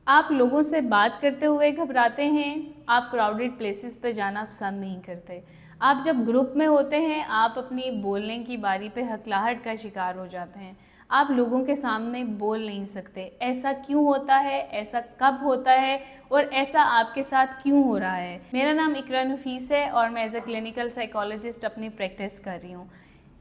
आप लोगों से बात करते हुए घबराते हैं, आप क्राउडेड प्लेसेस पे जाना पसंद नहीं करते। आप जब ग्रुप में होते हैं, आप अपनी बोलने की बारी पे हकलाहट का शिकार हो जाते हैं। आप लोगों के सामने बोल नहीं सकते। ऐसा क्यों होता है, ऐसा कब होता है और ऐसा आपके साथ क्यों हो रहा है? मेरा नाम इकरा नफीस है और मैं एज ए क्लिनिकल साइकोलॉजिस्ट अपनी प्रैक्टिस कर रही हूँ।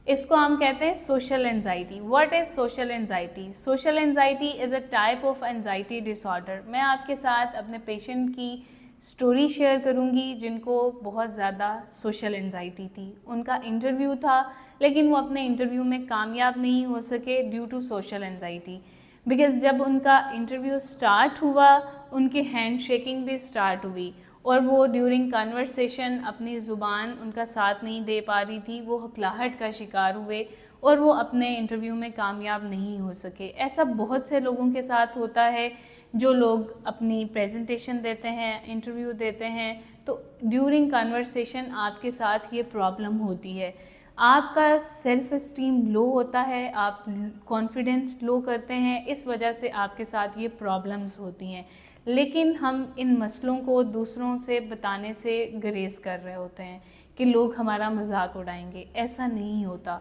इसको हम कहते हैं social anxiety. What is social anxiety? Social anxiety is a type of anxiety disorder. मैं आपके साथ अपने पेशेंट की स्टोरी शेयर करूंगी जिनको बहुत ज़्यादा सोशल एंजाइटी थी। उनका इंटरव्यू था लेकिन वो अपने इंटरव्यू में कामयाब नहीं हो सके due to social anxiety. Because जब उनका इंटरव्यू स्टार्ट हुआ, उनकी हैंड शेकिंग भी स्टार्ट हुई और वो ड्यूरिंग कन्वर्सेशन अपनी ज़ुबान उनका साथ नहीं दे पा रही थी। वो हकलाहट का शिकार हुए और वो अपने इंटरव्यू में कामयाब नहीं हो सके। ऐसा बहुत से लोगों के साथ होता है। जो लोग अपनी प्रेजेंटेशन देते हैं, इंटरव्यू देते हैं, तो ड्यूरिंग कन्वर्सेशन आपके साथ ये प्रॉब्लम होती है। आपका सेल्फ इस्टीम लो होता है, आप कॉन्फिडेंस लो करते हैं, इस वजह से आपके साथ ये प्रॉब्लम्स होती हैं। लेकिन हम इन मसलों को दूसरों से बताने से गुरेज कर रहे होते हैं कि लोग हमारा मजाक उड़ाएंगे। ऐसा नहीं होता।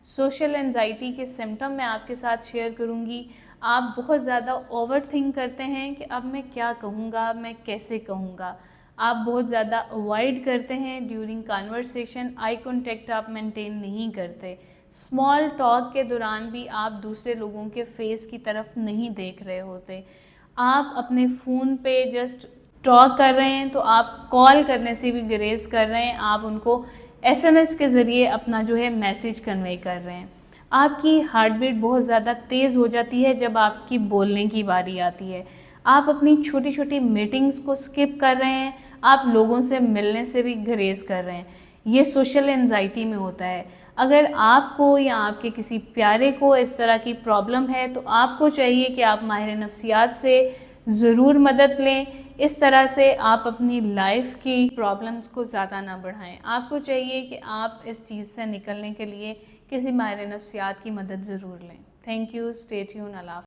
सोशल एंजाइटी के सिम्टम मैं आपके साथ शेयर करूंगी। आप बहुत ज़्यादा ओवर थिंक करते हैं कि अब मैं क्या कहूँगा, मैं कैसे कहूँगा। आप बहुत ज़्यादा अवॉइड करते हैं ड्यूरिंग कन्वर्सेशन। आई कॉन्टेक्ट आप मेंटेन नहीं करते। स्मॉल टॉक के दौरान भी आप दूसरे लोगों के फेस की तरफ नहीं देख रहे होते। आप अपने फ़ोन पे जस्ट टॉक कर रहे हैं तो आप कॉल करने से भी गुरेज कर रहे हैं। आप उनको एसएमएस के ज़रिए अपना जो है मैसेज कन्वे कर रहे हैं। आपकी हार्ट बीट बहुत ज़्यादा तेज़ हो जाती है जब आपकी बोलने की बारी आती है। आप अपनी छोटी छोटी मीटिंग्स को स्किप कर रहे हैं। आप लोगों से मिलने से भी गुरेज कर रहे हैं। ये सोशल एंजाइटी में होता है। अगर आपको या आपके किसी प्यारे को इस तरह की प्रॉब्लम है तो आपको चाहिए कि आप माहिर नफ्सियात से ज़रूर मदद लें। इस तरह से आप अपनी लाइफ की प्रॉब्लम्स को ज़्यादा ना बढ़ाएं। आपको चाहिए कि आप इस चीज़ से निकलने के लिए किसी माहिर नफ्सियात की मदद ज़रूर लें। Thank you. Stay tune. Allah.